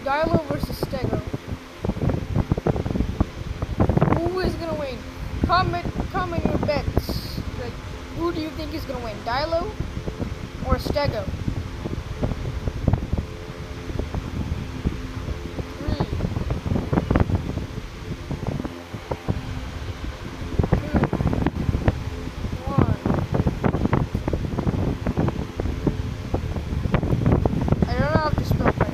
Dilo versus Stego. Who is gonna win? Comment your bets. Like, who do you think is gonna win? Dilo or Stego? 3, 2, 1. I don't know how to spell right.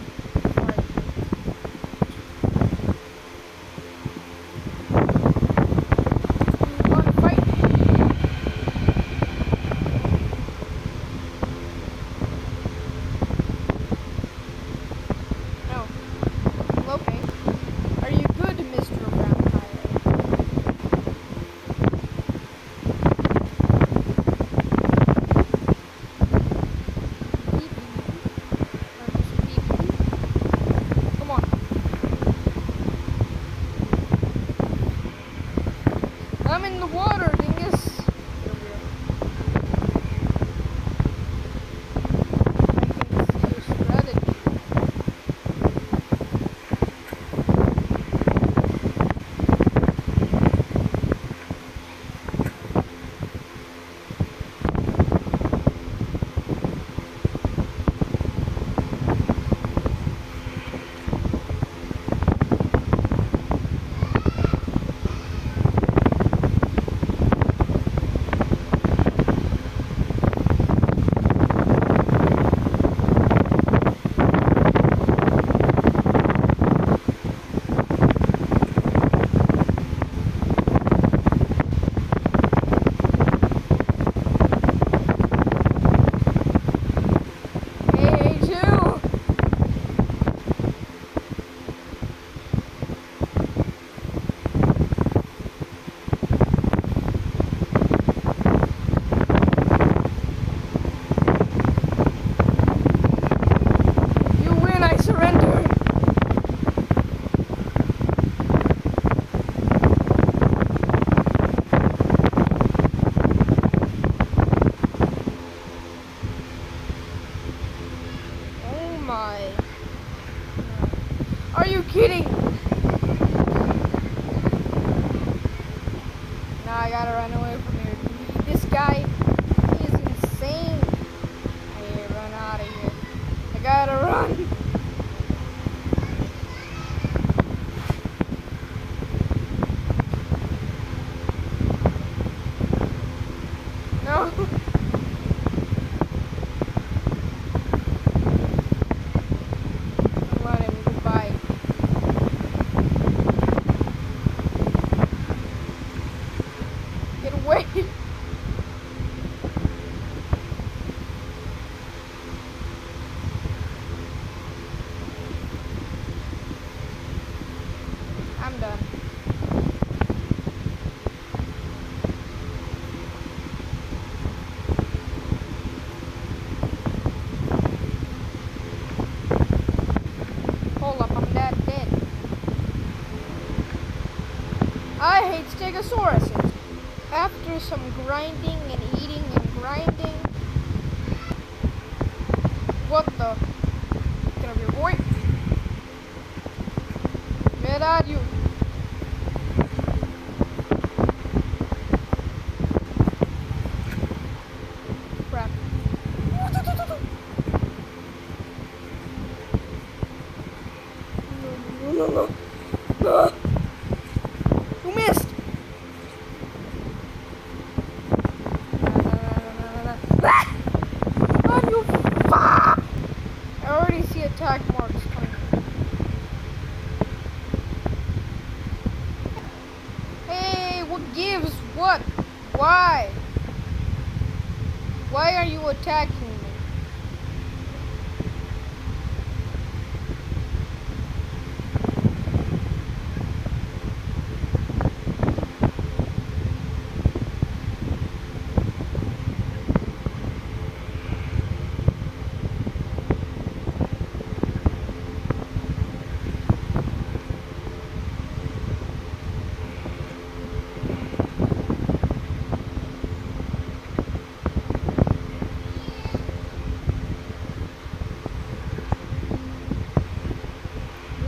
I'm in the water, dingus. I can see your strategy. Are you kidding? Nah, I gotta run away from here. This guy is insane. I gotta run out of here. I gotta run. No. Wait. I'm done. Hold up, I'm that dead. I hate Stegosauruses. After some grinding and eating and grinding. What the? Get over here, boy. Where are you? Crap. No. You missed. I already see attack marks coming. Hey, what gives? What? Why? Why are you attacking me?